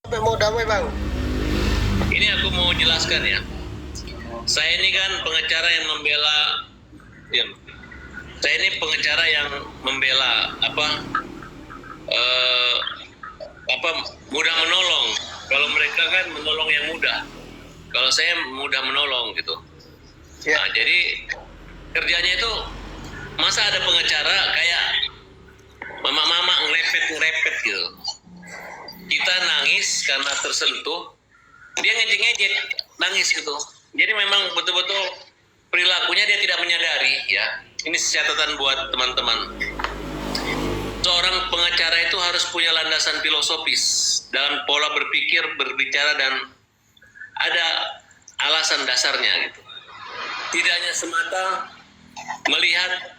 Sampai mau damai bang. Ini aku mau jelaskan ya. Saya ini kan pengacara yang membela, ya, saya ini pengacara yang membela eh, mudah menolong. Kalau mereka kan menolong yang mudah. Kalau saya mudah menolong gitu. Ya. Nah, jadi kerjanya itu masa ada pengacara kayak mama-mama ngerepet gitu. Kita nangis karena tersentuh, dia ngejek-ngejek, nangis gitu. Jadi memang betul-betul perilakunya dia tidak menyadari ya. Ini catatan buat teman-teman. Seorang pengacara itu harus punya landasan filosofis dalam pola berpikir, berbicara, dan ada alasan dasarnya gitu. Tidak hanya semata melihat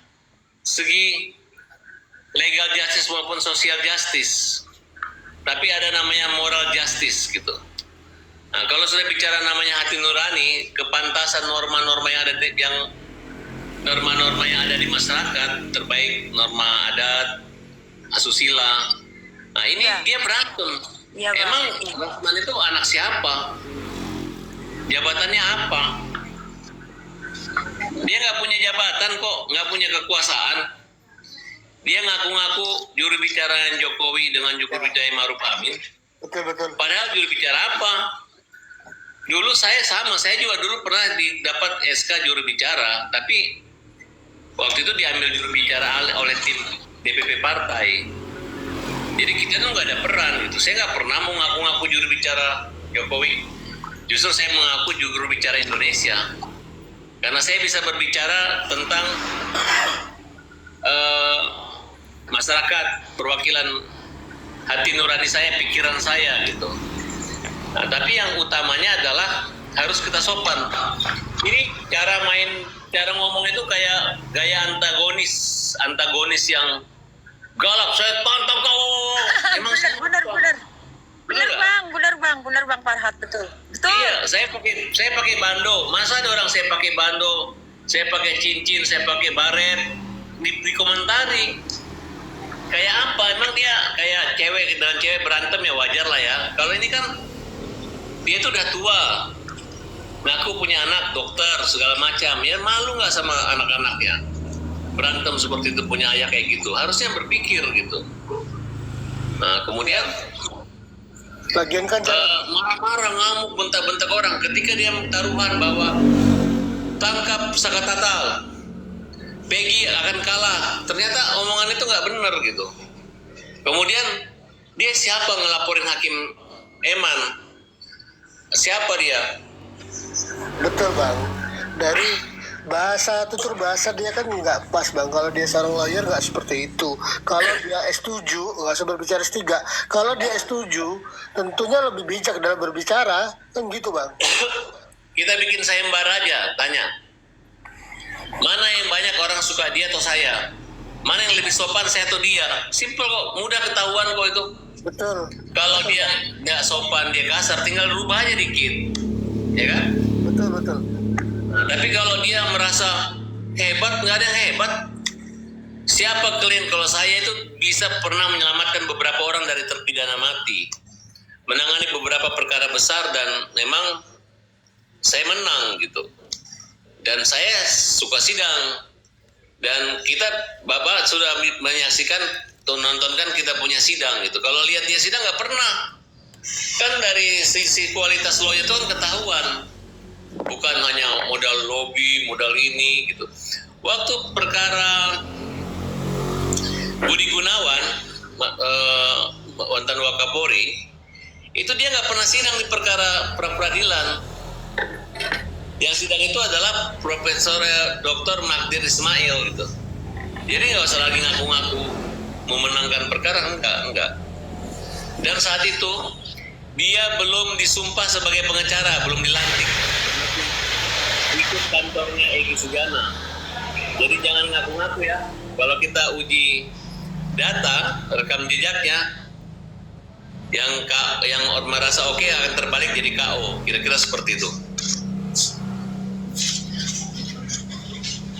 segi legal justice maupun social justice, tapi ada namanya moral justice gitu. Nah, kalau sudah bicara namanya hati nurani, kepantasan norma-norma yang ada di masyarakat, terbaik norma adat, asusila. Nah, ini ya. dia berantem. Ya, emang Rahman itu anak siapa? Jabatannya apa? Dia nggak punya jabatan kok, nggak punya kekuasaan. Dia ngaku-ngaku juru bicara Jokowi dengan Jokowi Maruf Amin. Betul. Padahal juru bicara apa? Dulu saya juga dulu pernah dapat SK juru bicara, tapi waktu itu diambil juru bicara oleh tim DPP partai. Jadi kita tuh nggak ada peran gitu. Saya nggak pernah mau ngaku-ngaku juru bicara Jokowi. Justru saya mengaku juru bicara Indonesia. Karena saya bisa berbicara tentang masyarakat, perwakilan hati nurani saya, pikiran saya gitu. Nah, tapi yang utamanya adalah harus kita sopan. Ini cara ngomong itu kayak gaya antagonis yang galak. Saya tantang kau. Emang benar bang Farhat, betul. Iya, saya pakai bando. Masa ada orang saya pakai bando, saya pakai cincin, saya pakai baret, dikomentari. Kayak apa? Emang dia kayak cewek dan cewek berantem ya wajar lah ya. Kalau ini kan dia tuh udah tua, ngaku punya anak dokter segala macam, ya malu nggak sama anak-anaknya berantem seperti itu, punya ayah kayak gitu, harusnya berpikir gitu. Nah kemudian Lagian kan marah-marah, ngamuk, bentak-bentak orang ketika dia taruhan bahwa tangkap Saka Tatal, Peggy akan kalah. Ternyata omongan itu nggak benar gitu. Kemudian dia siapa ngelaporin Hakim Eman? Siapa dia? betul bang. Dari tutur bahasa dia kan nggak pas bang. Kalau dia seorang lawyer nggak seperti itu. Kalau dia S7 nggak usah berbicara S3. Kalau dia S7 tentunya lebih bijak dalam berbicara kan gitu bang. Kita bikin sayembara aja, tanya. Mana yang banyak orang suka, dia atau saya? Mana yang lebih sopan, saya atau dia? Simple kok, mudah ketahuan kok itu. Betul. Kalau dia nggak sopan, dia kasar, tinggal rubah aja dikit, ya kan? Betul. Nah, tapi kalau dia merasa hebat, nggak ada yang hebat. Siapa klien kalau saya itu bisa pernah menyelamatkan beberapa orang dari terpidana mati, menangani beberapa perkara besar, dan memang saya menang gitu. Dan saya suka sidang. Dan kita, Bapak sudah menyaksikan, nontonkan kita punya sidang gitu. Kalau lihat dia sidang nggak pernah. Kan dari sisi kualitas lawyer itu kan ketahuan. Bukan hanya modal lobby, modal ini gitu. Waktu perkara Budi Gunawan, mantan Wakapolri, itu dia nggak pernah sidang di perkara pra-peradilan. Yang sidang itu adalah Profesor Dr. Magdir Ismail gitu. Jadi nggak usah lagi ngaku-ngaku memenangkan perkara, enggak. Dan saat itu dia belum disumpah sebagai pengacara, belum dilantik. Ikut kantornya Egy Sugana. Jadi jangan ngaku-ngaku ya. Kalau kita uji data, rekam jejaknya, yang merasa oke akan terbalik jadi KO. Kira-kira seperti itu.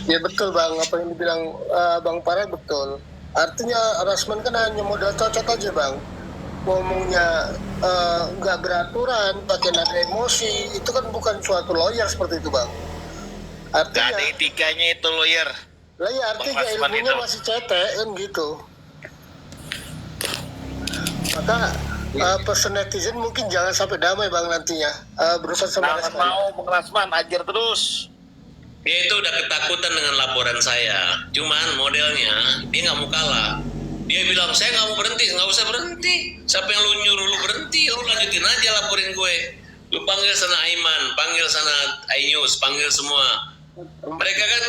Ya betul bang, apa yang dibilang bang Farhat betul. Artinya Rasman kan hanya modal cocok aja bang. Ngomongnya nggak nggak beraturan, pakai nada emosi, itu kan bukan suatu lawyer seperti itu bang. Gak ada Artinya, etikanya itu lawyer. lah ya artinya Bang Rasman ilmunya itu. masih cetek kan gitu. Maka person netizen mungkin jangan sampai damai bang nantinya, berurusan sama Nah, Rasman. mau Bang Rasman ajar terus. Dia itu udah ketakutan dengan laporan saya. Cuman modelnya dia nggak mau kalah. Dia bilang saya nggak mau berhenti, nggak usah berhenti. Siapa yang lu nyuruh lu berhenti, lu lanjutin aja laporin gue. Lu panggil sana Aiman, panggil sana iNews, panggil semua. Mereka kan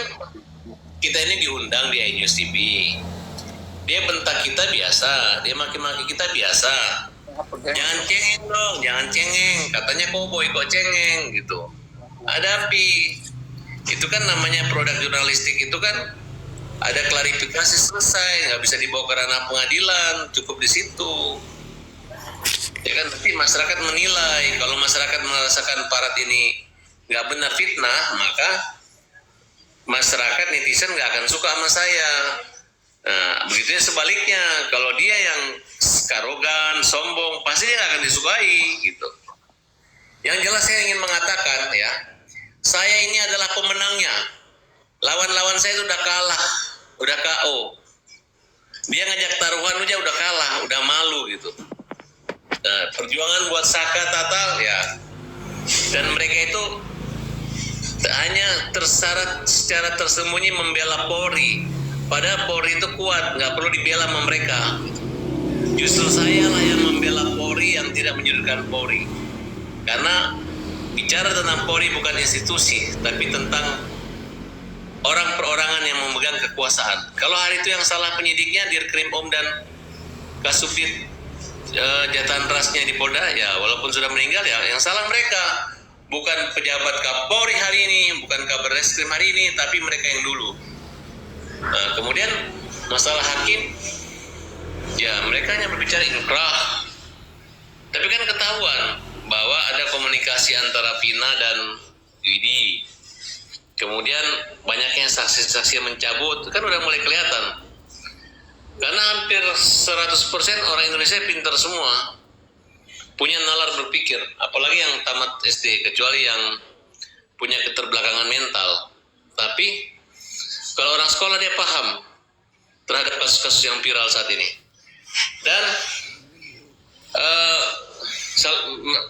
kita ini diundang di iNews TV. Dia bentak kita biasa, dia maki-maki kita biasa. Jangan cengeng dong, jangan cengeng. Katanya koboi kok cengeng gitu. Hadapi. Itu kan namanya produk jurnalistik itu kan ada klarifikasi selesai, nggak bisa dibawa ke ranah pengadilan, cukup di situ. Ya kan nanti masyarakat menilai. Kalau masyarakat merasakan Parat ini nggak benar fitnah, maka masyarakat netizen nggak akan suka sama saya. Nah, begitunya sebaliknya, kalau dia yang arogan, sombong, pasti dia nggak akan disukai gitu. Yang jelas saya ingin mengatakan ya, saya ini adalah pemenangnya. Lawan-lawan saya itu udah kalah, udah KO. Dia ngajak taruhan aja udah kalah, udah malu gitu. Nah, perjuangan buat Saka Tatal ya, dan mereka itu hanya tersyarat secara tersembunyi membela Polri. Padahal Polri itu kuat, nggak perlu dibela sama mereka. Justru saya lah yang membela Polri yang tidak menyudutkan Polri. Karena bicara tentang Polri bukan institusi, tapi tentang orang perorangan yang memegang kekuasaan. Kalau hari itu yang salah penyidiknya Dirkrim dan Kasubdit jatahan rasnya di Polda, ya walaupun sudah meninggal ya yang salah mereka. Bukan pejabat Kapolri hari ini, bukan Kabar Reskrim hari ini, tapi mereka yang dulu. Nah, kemudian masalah hakim, ya mereka hanya berbicara inkrah. Tapi kan ketahuan bahwa ada komunikasi antara Vina dan Widi. Kemudian banyaknya saksi-saksi yang mencabut, kan udah mulai kelihatan. Karena hampir 100% orang Indonesia pintar semua, punya nalar berpikir, apalagi yang tamat SD, kecuali yang punya keterbelakangan mental. Tapi kalau orang sekolah dia paham terhadap kasus-kasus yang viral saat ini. Dan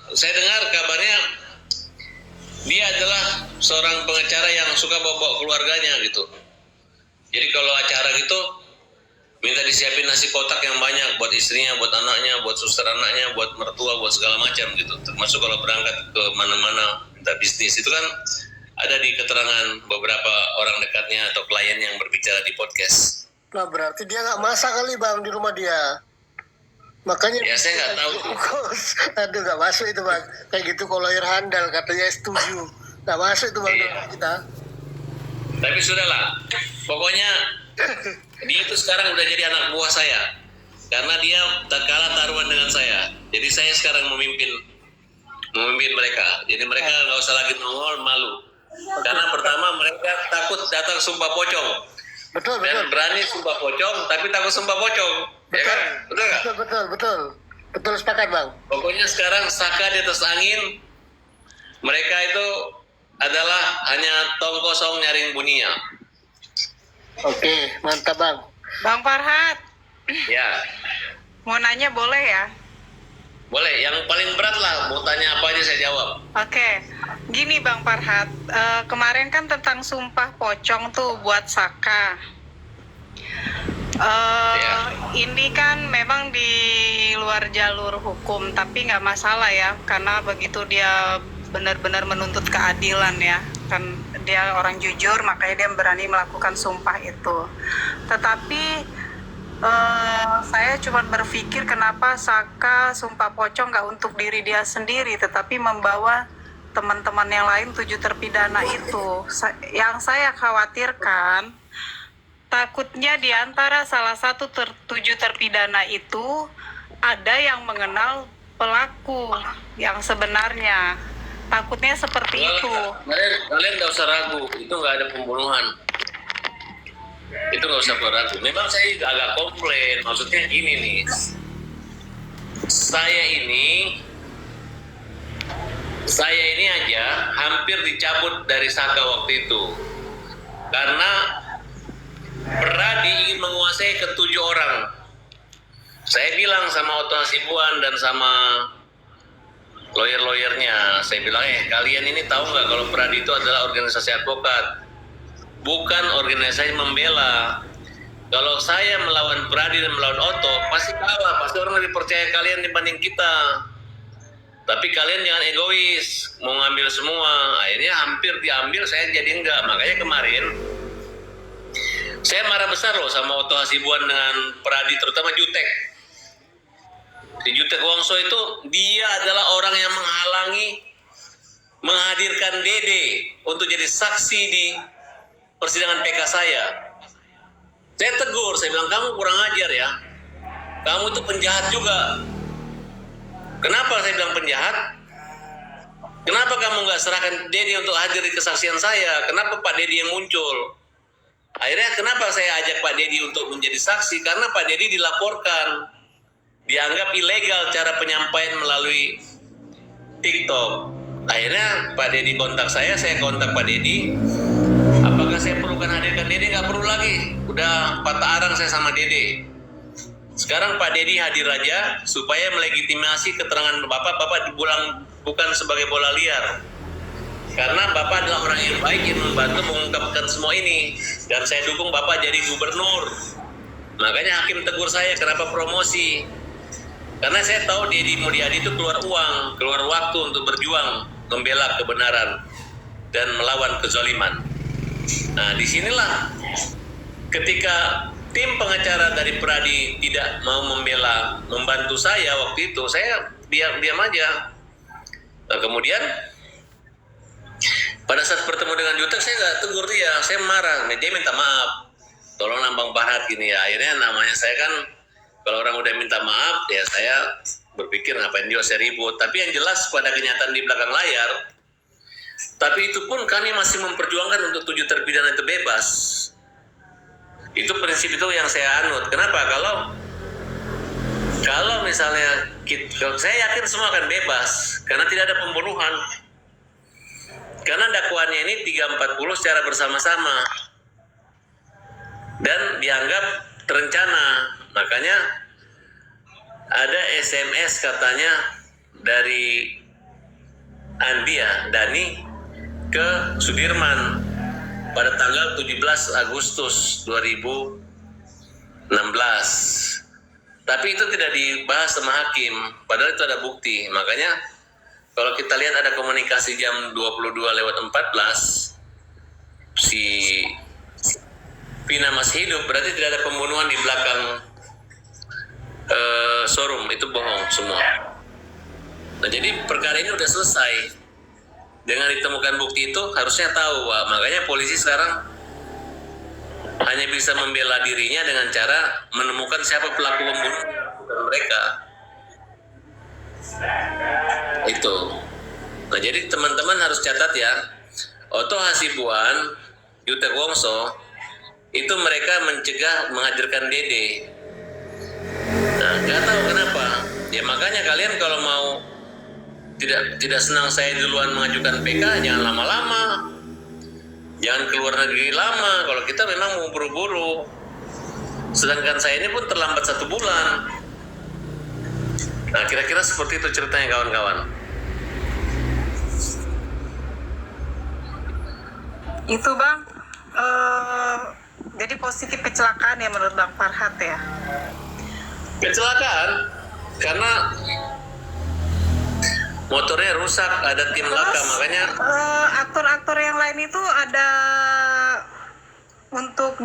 saya dengar kabarnya dia adalah seorang pengacara yang suka bawa keluarganya gitu. Jadi kalau acara gitu minta disiapin nasi kotak yang banyak buat istrinya, buat anaknya, buat suster anaknya, buat mertua, buat segala macam gitu. Termasuk kalau berangkat ke mana-mana minta bisnis, itu kan ada di keterangan beberapa orang dekatnya atau klien yang berbicara di podcast. Nah berarti dia nggak masak kali bang di rumah dia. Makanya Ya saya nggak tahu. Aduh nggak masuk itu bang. Kayak gitu kalau lawyer handal katanya setuju. Nggak masuk itu bang Iya. dalam kita. Tapi sudahlah, pokoknya dia itu sekarang udah jadi anak buah saya. Karena dia tak kalah taruhan dengan saya. Jadi saya sekarang memimpin mereka. Jadi mereka nggak usah lagi nongol, malu. Karena pertama mereka takut datang sumpah pocong. Betul Dan berani sumpah pocong, tapi takut sumpah pocong. Ya kan? Betul nggak? Betul sepakat bang. Pokoknya sekarang Saka di atas angin. Mereka itu adalah hanya tong kosong nyaring bunyinya. Oke mantap bang. Bang Farhat, Ya, mau nanya boleh ya? boleh. Yang paling berat lah, mau tanya apa aja saya jawab. Oke, gini Bang Farhat, kemarin kan tentang sumpah pocong tuh buat Saka. Ini kan memang di luar jalur hukum, tapi nggak masalah ya, karena begitu dia benar-benar menuntut keadilan ya, kan dia orang jujur, makanya dia berani melakukan sumpah itu. Tetapi saya cuma berpikir kenapa Saka sumpah pocong nggak untuk diri dia sendiri, tetapi membawa teman-teman yang lain 7 terpidana itu. Yang saya khawatirkan, takutnya di antara salah satu 7 terpidana itu ada yang mengenal pelaku yang sebenarnya. Takutnya seperti itu. Kalian nggak usah ragu, itu nggak ada pembunuhan. Itu nggak usah ragu. Memang saya agak komplain, maksudnya gini nih. Saya ini hampir dicabut dari Saka waktu itu. Karena Pradi ingin menguasai ketujuh orang. Saya bilang sama Otto Hasibuan dan sama lawyer-lawyernya, saya bilang, kalian ini tahu nggak kalau Pradi itu adalah organisasi advokat, bukan organisasi membela. Kalau saya melawan Pradi dan melawan Otto, pasti kalah, pasti orang lebih percaya kalian dibanding kita. Tapi kalian jangan egois, mau ngambil semua. Akhirnya hampir diambil, saya jadi enggak. Makanya kemarin saya marah besar loh sama Otto Hasibuan dengan Pradi, terutama Jutek. Si Jutek Wongso itu, dia adalah orang yang menghadirkan Dede untuk jadi saksi di persidangan PK saya. Saya tegur, saya bilang, kamu kurang ajar ya. Kamu itu penjahat juga. Kenapa saya bilang penjahat? Kenapa kamu nggak serahkan Dedi untuk hadir di kesaksian saya? Kenapa Pak Dedi yang muncul? Akhirnya kenapa saya ajak Pak Dedi untuk menjadi saksi? Karena Pak Dedi dilaporkan. Dianggap ilegal cara penyampaian melalui TikTok. Akhirnya Pak Dedi kontak saya kontak Pak Dedi. Apakah saya perlukan hadirkan Dedi? Nggak perlu lagi. Udah patah arang saya sama Dedi. Sekarang Pak Dedi hadir aja supaya melegitimasi keterangan Bapak dibilang bukan sebagai bola liar. Karena Bapak adalah orang yang baik yang membantu mengungkapkan semua ini. Dan saya dukung Bapak jadi gubernur. Makanya hakim tegur saya, kenapa promosi? Karena saya tahu Dedi Mulyadi itu keluar uang, keluar waktu untuk berjuang, membela kebenaran, dan melawan kezaliman. Nah, disinilah ketika tim pengacara dari Pradi tidak mau membela, membantu saya waktu itu, saya diam aja. Nah, kemudian pada saat bertemu dengan Jutek, saya nggak tegur dia, saya marah. Dia minta maaf, tolong Bang Farhad gini ya. Akhirnya namanya saya kan, kalau orang udah minta maaf, ya saya berpikir ngapain juga saya ribut. Tapi yang jelas pada kenyataan di belakang layar, tapi itu pun kami masih memperjuangkan untuk 7 terpidana itu bebas. Itu prinsip itu yang saya anut. Kenapa? Kalau misalnya saya yakin semua akan bebas karena tidak ada pembunuhan. Karena dakwaannya ini 340 secara bersama-sama dan dianggap terencana. Makanya ada SMS katanya dari Dani ke Sudirman pada tanggal 17 Agustus 2016. Tapi itu tidak dibahas sama hakim, padahal itu ada bukti. Makanya kalau kita lihat ada komunikasi jam 22:14, si Vina masih hidup, berarti tidak ada pembunuhan di belakang showroom, itu bohong semua. Nah, jadi perkara ini udah selesai. Dengan ditemukan bukti itu harusnya tahu, Pak. Makanya polisi sekarang hanya bisa membela dirinya dengan cara menemukan siapa pelaku pembunuh, bukan mereka. Itu. Nah, jadi teman-teman harus catat ya, Otto Hasibuan, Jutek Wongso, itu mereka mencegah menghadirkan Dede. Nah, nggak tahu kenapa. Ya makanya kalian kalau mau tidak senang saya duluan mengajukan PK, jangan lama-lama, jangan keluar negeri lama. Kalau kita memang mau buru-buru, sedangkan saya ini pun terlambat 1 bulan. Nah, kira-kira seperti itu ceritanya kawan-kawan. Itu Bang, jadi positif kecelakaan ya menurut Bang Farhad ya? Kecelakaan karena motornya rusak, ada tim laka, makanya aktor-aktor yang lain itu ada untuk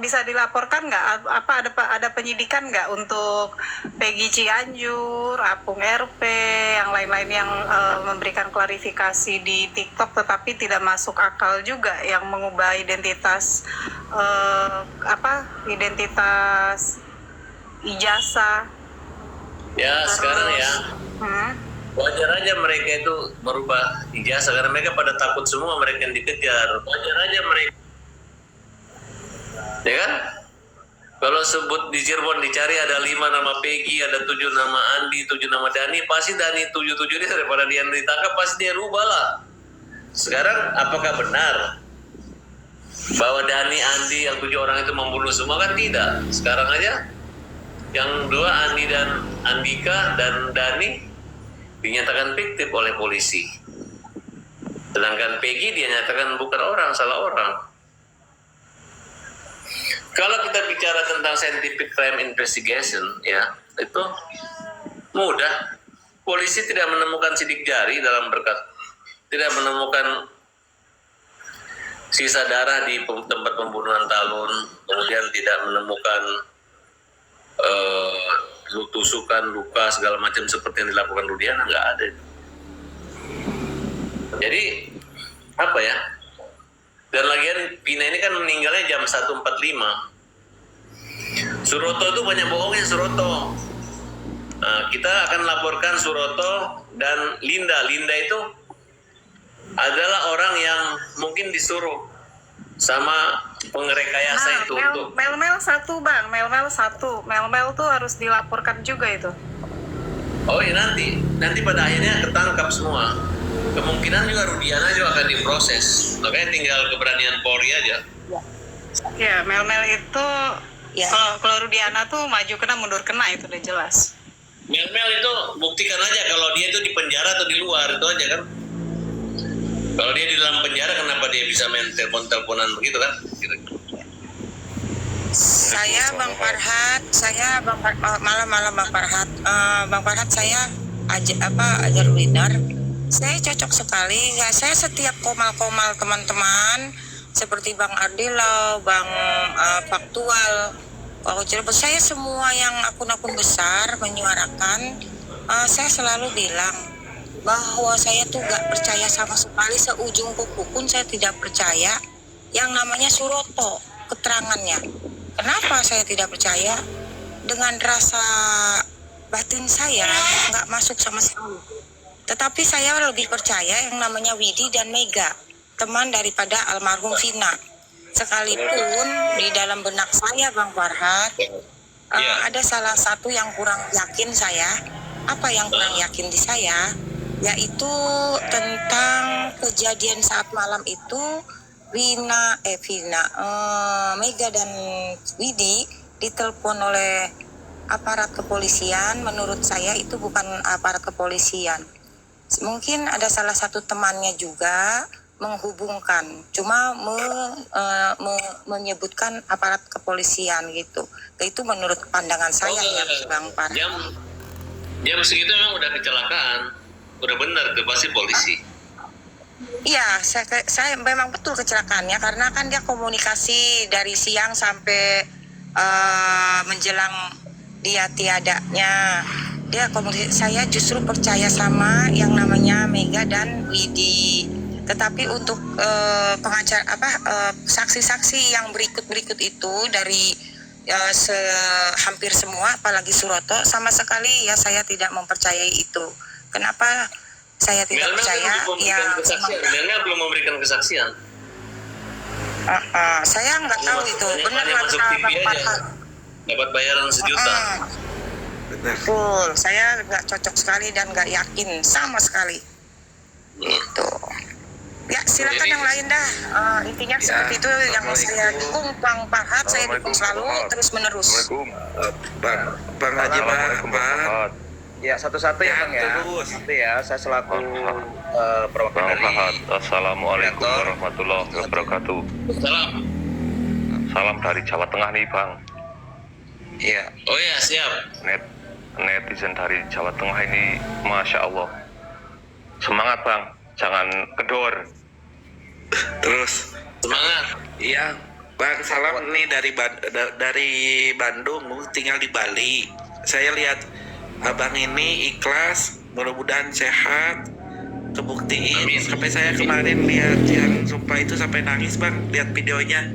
bisa dilaporkan nggak? Apa ada penyidikan nggak untuk Peggy Cianjur, Apung RP, yang lain-lain yang memberikan klarifikasi di TikTok tetapi tidak masuk akal juga, yang mengubah identitas identitas ijazah. ya sekarang ya wajar aja mereka itu merubah ijazah karena mereka pada takut semua, mereka yang dikejar. Wajar aja mereka, ya kan? Kalau sebut di Cirebon dicari ada 5 nama Peggy, ada 7 nama Andi, 7 nama Dani, pasti Dani 77 ini daripada dia ditangkap pasti dia rubah lah. Sekarang apakah benar bahwa Dani, Andi, yang 7 orang itu membunuh semua? Kan tidak. Sekarang aja yang 2, Andi dan Andika dan Dani, dinyatakan fiktif oleh polisi. Sedangkan Peggy dia nyatakan bukan orang, salah orang. Kalau kita bicara tentang scientific crime investigation, ya itu mudah. Polisi tidak menemukan sidik jari dalam berkas, tidak menemukan sisa darah di tempat pembunuhan Talun, kemudian tidak menemukan tusukan, luka segala macam seperti yang dilakukan Rudiana, nggak ada. Jadi apa ya? Dan lagian Pina ini kan meninggalnya jam 1.45. Suroto itu banyak bohongnya Suroto. Nah, kita akan laporkan Suroto dan Linda. Linda itu adalah orang yang mungkin disuruh sama pengerekayasa itu untuk Mel satu bang, Mel tuh harus dilaporkan juga itu. oh ya nanti pada akhirnya ketangkap semua. Kemungkinan juga Rudiana juga akan diproses. Makanya tinggal keberanian Polri aja. Ya, Mel itu Ya. kalau Rudiana tuh maju kena mundur kena itu udah jelas. Mel itu buktikan aja kalau dia itu di penjara atau di luar, itu aja kan. Kalau dia di dalam penjara, kenapa dia bisa main telepon-teleponan begitu kan? Saya Bang Farhat, malam Bang Farhat. Bang Farhat, saya ajar Winar. Saya cocok sekali. Ya, saya setiap komal-komal teman-teman seperti Bang Ardilo, Bang Faktual, saya semua yang akun-akun besar menyuarakan, saya selalu bilang bahwa saya tuh gak percaya sama sekali, seujung kuku pun saya tidak percaya yang namanya Suroto keterangannya. Kenapa saya tidak percaya? Dengan rasa batin saya gak masuk sama sekali. Tetapi saya lebih percaya yang namanya Widi dan Mega, teman daripada almarhum Vina. Sekalipun di dalam benak saya Bang Farhat, ada salah satu yang kurang yakin saya. Apa yang kurang yakin di saya? Yaitu tentang kejadian saat malam itu Mega dan Widi ditelepon oleh aparat kepolisian. Menurut saya itu bukan aparat kepolisian. Mungkin ada salah satu temannya juga menghubungkan, cuma menyebutkan aparat kepolisian gitu. Itu menurut pandangan saya ya Bang Farhat. Jam segitu memang udah kecelakaan, udah benar itu pasti polisi. Iya, saya memang betul kecelakaannya karena kan dia komunikasi dari siang sampai menjelang dia tiadanya. Saya justru percaya sama yang namanya Mega dan Widi. Tetapi untuk saksi-saksi yang berikut itu dari hampir semua, apalagi Suroto, sama sekali ya saya tidak mempercayai itu. Kenapa saya tidak percaya? Melnya belum memberikan kesaksian. Saya nggak tahu itu benar masuk TV aja. Dapat bayaran 1 juta. Betul, saya nggak cocok sekali dan nggak yakin sama sekali. Gitu. Ya silakan yang lain dah. Intinya seperti itu yang saya dukung Bang Farhat, saya dukung selalu terus menerus. Bang Haji Bang. Ya, satu-satu ya Bang ya. Satu ya, saya selaku perwakilan dari Assalamualaikum warahmatullahi wabarakatuh. Salam dari Jawa Tengah nih Bang. Iya. Oh ya, siap. Netizen dari Jawa Tengah ini Masya Allah. Semangat Bang, jangan kendor. Terus Semangat. iya Bang, salam nih dari Bandung, tinggal di Bali. Saya lihat Abang ini ikhlas, mudah-mudahan sehat, kebuktiin. Amin. Sampai saya kemarin lihat yang sumpah itu sampai nangis Bang, lihat videonya.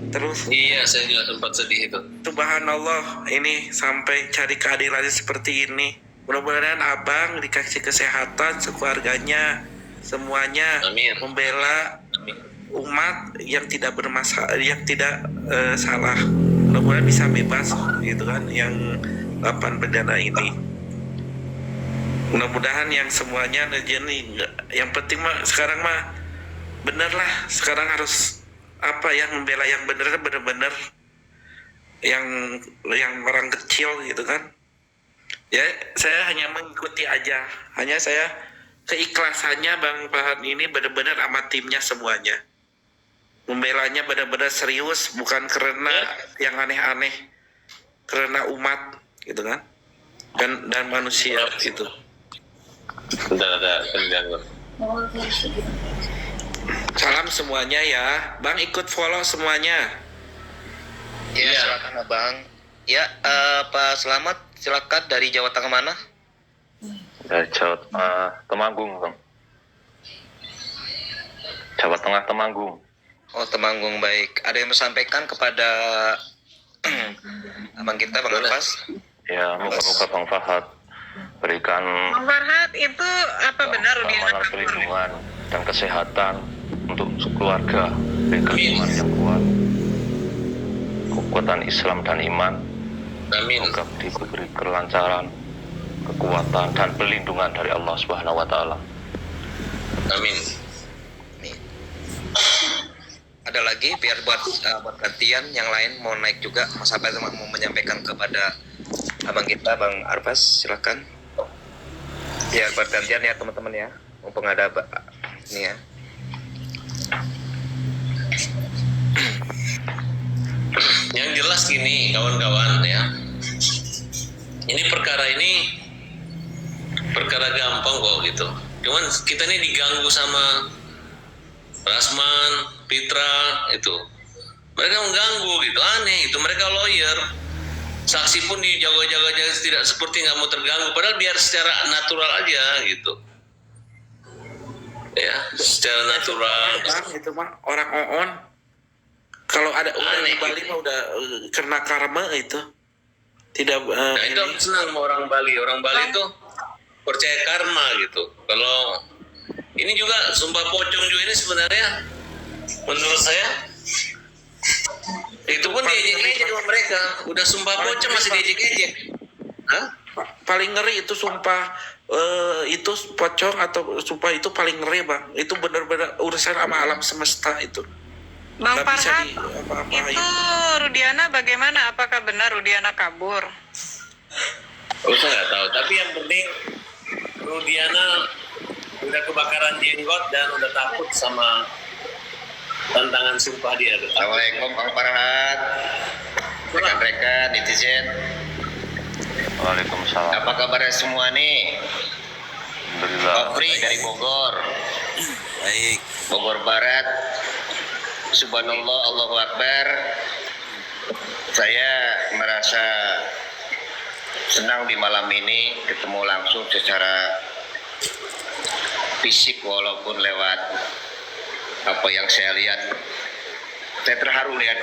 Terus Iya, saya juga sempat sedih itu. subhanallah, ini sampai cari keadilannya seperti ini. Mudah-mudahan Abang dikasih kesehatan, sekeluarganya, semuanya. Amin. Membela Amin. umat yang tidak bermasalah, yang tidak salah. Mudah-mudahan bisa bebas gitu kan, yang 8 perdana ini. Mudah-mudahan yang semuanya yang penting mah sekarang mah bener lah, sekarang harus apa ya, membela yang bener, bener-bener yang orang kecil gitu kan. Ya saya hanya mengikuti aja, hanya saya keikhlasannya Bang Farhad ini benar-benar sama timnya semuanya, membelanya benar-benar serius, bukan karena yang aneh-aneh, karena umat gitu kan, dan manusia gitu. Salam semuanya ya Bang, ikut follow semuanya. Ya, silakan Abang. Ya, Pak Selamat, silakan dari Jawa Tengah mana? Dari Jawa Tengah Temanggung, Bang. Jawa Tengah Temanggung. Oh, Temanggung, baik. Ada yang menyampaikan kepada abang kita, Bang Arfas? Ya, moga-moga Bang Farhad berikan Bang Farhad, itu apa benar Rudiana keamanan, kabur? perlindungan dan kesehatan untuk keluarga, berikan iman yang kuat, kekuatan Islam dan iman. Amin. Semoga diberi kelancaran, kekuatan dan perlindungan dari Allah Subhanahu wa taala. Amin. Ada lagi biar buat gantian yang lain mau naik juga, Mas Abah mau menyampaikan kepada abang kita, Bang Arfas, silakan. Biar buat gantian ya teman-teman ya, mumpung ada ini ya. Yang jelas gini kawan-kawan ya, ini perkara gampang kok gitu. Cuman kita ini diganggu sama Rasman, Pitra itu. Mereka mengganggu gitu, aneh itu. Mereka lawyer, saksi pun dijaga-jaga tidak seperti nggak mau terganggu. Padahal biar secara natural aja gitu. Ya, secara natural. Bang, itu mah orang on. Kalau ada orang di Aneh, Bali gitu. mah udah kena karma itu. Tidak Nah itu aku senang sama orang Bali. Orang Bali itu percaya karma gitu. Kalau ini juga sumpah pocong juga ini sebenarnya menurut saya itu pun diejek-ejek sama mereka. Udah sumpah pocong masih diejek-ejek. Hah? paling ngeri itu sumpah itu pocong atau sumpah itu paling ngeri Bang. Itu benar-benar urusan sama alam semesta itu. Bang Nggak bisa Farhad, diapa-apain. itu Rudiana bagaimana? Apakah benar Rudiana kabur? Saya nggak tahu. Tapi yang penting Rudiana udah kebakaran jenggot dan udah takut sama tantangan sumpah dia. Assalamualaikum Bang Farhad, rekan-rekan netizen. Waalaikumsalam. Apa kabarnya semua nih? Alhamdulillah. Kopri dari Bogor. Baik. Bogor Barat. Subhanallah, Allahu Akbar. Saya merasa senang di malam ini ketemu langsung secara fisik walaupun lewat apa yang saya lihat. Saya terharu lihat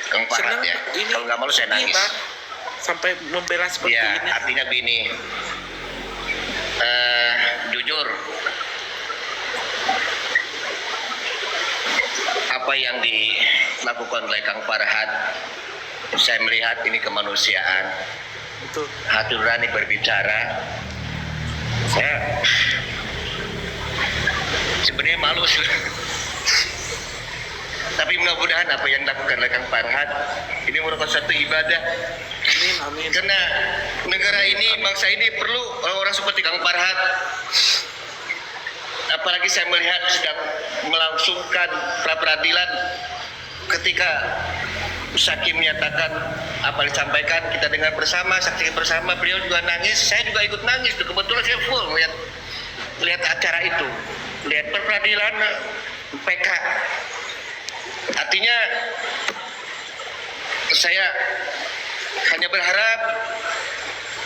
Kang Farhad ya. Kalau nggak malu saya nangis. Bang, sampai membela seperti Ya, ini. artinya begini. Jujur, apa yang dilakukan oleh Kang Farhad, saya melihat ini kemanusiaan. Betul. Hati nurani berbicara. Saya sebenarnya malu sih. Tapi mudah-mudahan apa yang dilakukan oleh Kang Farhad ini merupakan satu ibadah. Amin, amin. Karena negara ini, bangsa ini perlu orang-orang seperti Kang Farhad. Apalagi saya melihat sedang melangsungkan pra-peradilan ketika Saksi menyatakan apa disampaikan, kita dengar bersama, saksikan bersama, beliau juga nangis, saya juga ikut nangis. Kebetulan saya full melihat acara itu, lihat peradilan PK. Artinya saya hanya berharap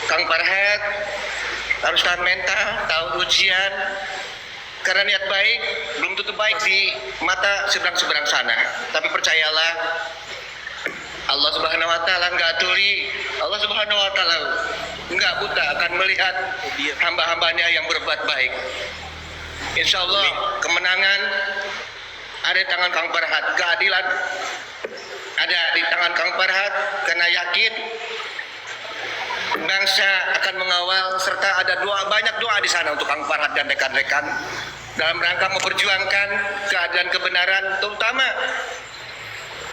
Kang Farhad harus tahan mental, tahu ujian, karena niat baik belum tentu baik di mata seberang-seberang sana. Tapi percayalah, Allah Subhanahu wa taala enggak tuli, Allah Subhanahu wa taala enggak buta akan melihat hamba-hambanya yang berbuat baik. Insya Allah kemenangan ada di tangan Kang Farhad, keadilan ada di tangan Kang Farhad, karena yakin bangsa akan mengawal serta ada doa, banyak doa di sana untuk Kang Farhad dan rekan-rekan. dalam rangka memperjuangkan keadilan kebenaran, terutama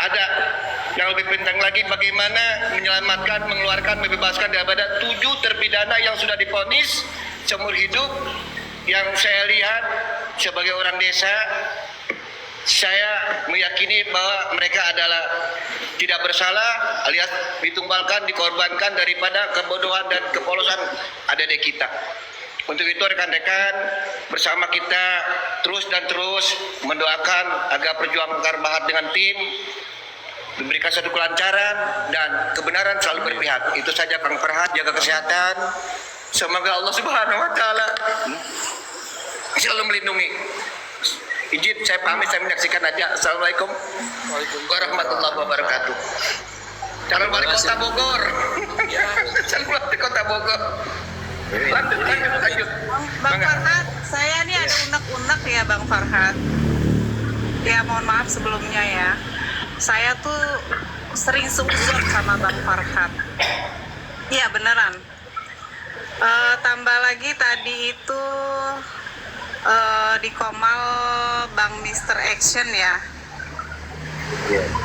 ada yang lebih penting lagi bagaimana menyelamatkan, mengeluarkan, membebaskan daripada 7 terpidana yang sudah divonis seumur hidup. Yang saya lihat sebagai orang desa, saya meyakini bahwa mereka adalah tidak bersalah alias ditumbalkan, dikorbankan daripada kebodohan dan kepolosan adik-adik kita. Untuk itu rekan-rekan, bersama kita terus mendoakan agar perjuangan Bang Farhat dengan tim diberikan satu kelancaran dan kebenaran selalu berpihak. Itu saja Bang Farhat, jaga kesehatan. Semoga Allah Subhanahu wa taala selalu melindungi. Izin saya pamit, saya menyaksikan aja. Assalamualaikum warahmatullahi wabarakatuh. Calon wali kota Bogor. Calon wali kota Bogor. Lanjut. Bang Farhat, saya nih ada unek-unek ya Bang Farhat. Ya mohon maaf sebelumnya ya. Saya tuh sering seuzon sama Bang Farhat. Iya beneran. Tambah lagi tadi itu di Komal Bang Mr. Action ya.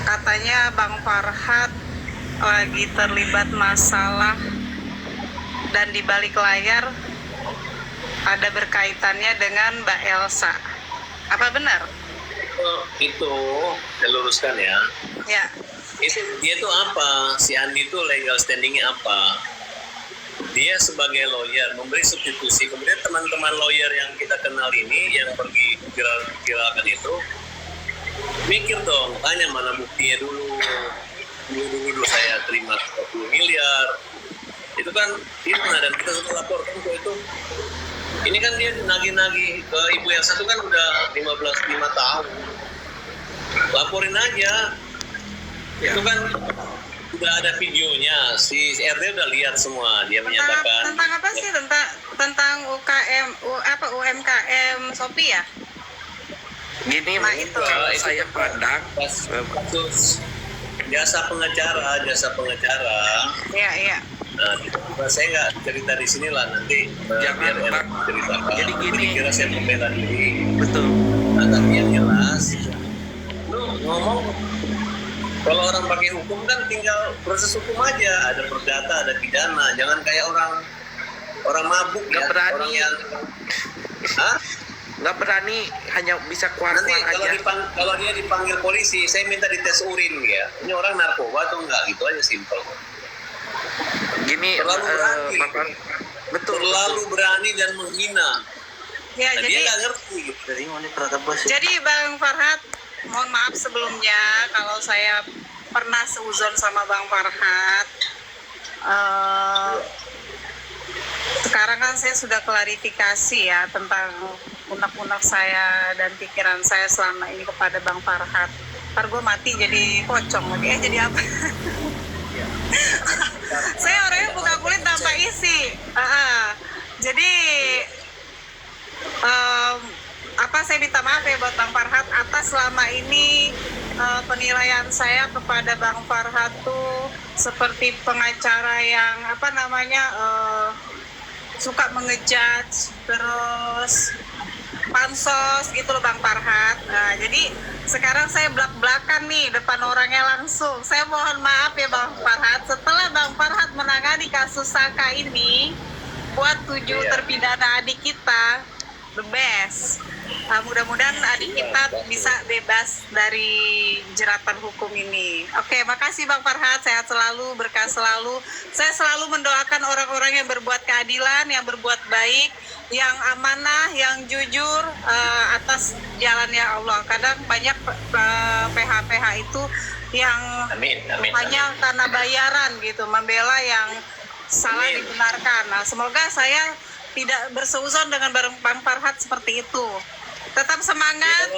Katanya Bang Farhat lagi terlibat masalah dan di balik layar ada berkaitannya dengan Mbak Elsa. Apa benar? Itu saya luruskan ya. Ya. Itu dia tuh apa? Si Andi itu legal standingnya apa? Dia sebagai lawyer memberi substitusi. Kemudian teman-teman lawyer yang kita kenal ini yang pergi viral-viralkan itu mikir dong, tanya mana buktinya dulu. Dulu saya terima 20 miliar. Itu kan fitnah dan kita sudah laporkan kok itu. Ini kan dia nagih-nagih ke Ibu yang satu kan udah 5 tahun. Laporin aja. Ya. Itu kan udah ada videonya. Si RT udah lihat semua. Dia menyatakan Tentang apa sih? Tentang UMKM Shopee ya? Gini, Nah, itu. saya pandang kasus jasa pengacara. Iya. Nah, tiba-tiba saya nggak cerita di sini lah, nanti Jangan, biar enak Pak. ceritakan. Jadi gini. Kira saya membela diri. betul. Nah, tapi yang jelas, lu ngomong kalau orang pakai hukum kan tinggal proses hukum aja, ada perdata, ada pidana. Jangan kayak orang mabuk Nggak ya, berani. orang yang Nggak berani, hanya bisa nanti kuat-kuat aja. kalau dia dipanggil polisi, saya minta dites urin ya. Ini orang narkoba atau enggak, gitu aja simpel. Gini, Terlalu berani. Bapak, betul. Terlalu berani dan menghina. Ya, Nah, dia jadi nggak ngerti gitu. Jadi Bang Farhat, mohon maaf sebelumnya kalau saya pernah seuzon sama Bang Farhat. Sekarang kan saya sudah klarifikasi ya tentang unek-unek saya dan pikiran saya selama ini kepada Bang Farhat. Ntar gue mati jadi pocong lagi, jadi apa? Saya orangnya buka kulit tanpa isi. Jadi saya minta maaf ya buat Bang Farhat atas selama ini penilaian saya kepada Bang Farhat tuh seperti pengacara yang suka mengejudge, terus pansos gitu loh Bang Farhat. Nah, jadi sekarang saya belak-belakan nih depan orangnya langsung. Saya mohon maaf ya Bang Farhat, setelah Bang Farhat menangani kasus Saka ini buat 7 terpidana adik kita, the best. Mudah-mudahan adik kita bisa bebas dari jeratan hukum ini. Oke, makasih Bang Farhat, sehat selalu, berkah selalu. Saya selalu mendoakan orang-orang yang berbuat keadilan, yang berbuat baik, yang amanah, yang jujur atas jalannya Allah. Kadang banyak PH-PH itu yang hanya karena bayaran gitu, membela yang salah dibenarkan. Nah, semoga saya tidak berseuzon dengan Bang Farhat seperti itu. Tetap semangat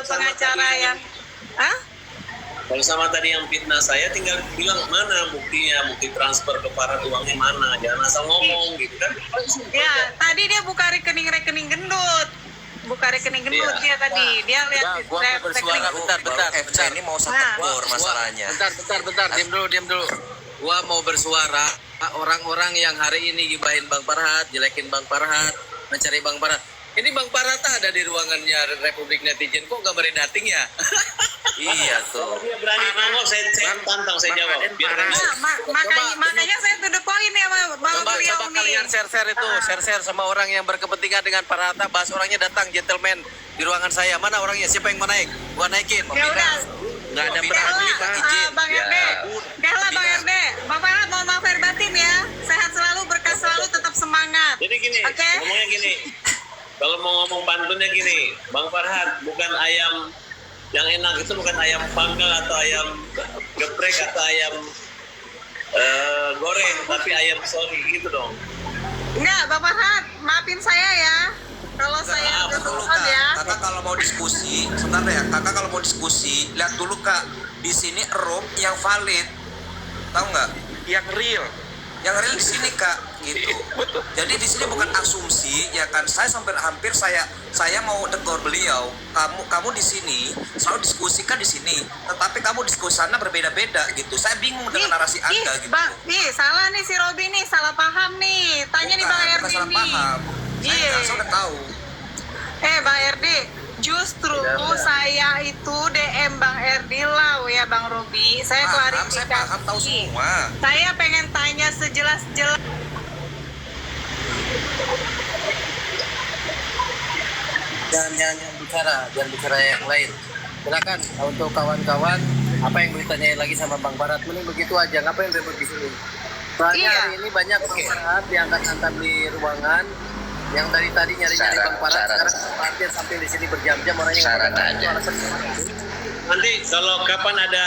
pengacara yang Kalau sama tadi yang fitnah saya, tinggal bilang mana buktinya, bukti transfer ke Farhat uangnya mana, jangan asal ngomong gitu kan. ya, tadi dia buka rekening gendut. Dia tadi. Dia lihat Gua mau bersuara bentar. Ini mau satu bor masalahnya. Bentar, diam dulu. Gua mau bersuara, orang-orang yang hari ini gibahin Bang Farhat, jelekin Bang Farhat, mencari Bang Farhat. Ini Bang Parata ada di ruangannya Republik Netizen, kok gambarin dating ya? Iya tuh. Dia berani nongol, saya tantang, saya jawab. Biar Makanya saya to the point ya Bang Coba Beliau kalian nih. share itu, share sama orang yang berkepentingan dengan Parata, bahas orangnya datang gentleman di ruangan saya. Mana orangnya? Siapa yang mau naik? Gua naikin. Ya udah. Nggak ada Dahlah, berani Pak. Izin. Bang RD. Dahlah Bang RD. Bang Farhat mohon maaf lahir batin ya. Sehat selalu, berkah selalu, tetap semangat. Jadi gini, Oke. ngomongnya gini. Kalau mau ngomong pantunnya gini, Bang Farhat, bukan ayam yang enak itu bukan ayam panggang atau ayam geprek atau ayam goreng, tapi ayam sorry gitu dong. Enggak, Bang Farhat, maafin saya ya. Kalau saya Lihat dulu telepon Kak, ya. kakak kalau mau diskusi, sebentar ya, kakak kalau mau diskusi, lihat dulu Kak, di sini room yang valid, tahu nggak? Yang real. Yang real di sini Kak, gitu. Jadi di sini bukan asumsi, ya kan? Saya hampir saya mau tegur beliau. Kamu di sini selalu diskusikan di sini, tetapi kamu diskusi sana berbeda-beda gitu. Saya bingung dengan narasi Anda gitu. Bang, salah nih si Robi nih, salah paham nih. Tanya nih Bang Bukan RD salah nih. paham. Saya udah tahu. Bang RD, justru saya itu DM Bang RD lau ya Bang Robi. Saya klarifikasi. Saya paham, tahu semua. Saya pengen tanya sejelas-jelas. Jangan bicara yang lain. Silakan untuk kawan-kawan, apa yang mau ditanyain lagi sama Bang Farhat? Mending begitu aja, ngapain ribut di sini? Soalnya Iya. hari ini banyak Bang Farhat yang angkat di ruangan, yang dari tadi nyari-nyari Bang Farhat, sekarang parkir sampai di sini berjam-jam orangnya. Syarat aja. Nanti kalau kapan ada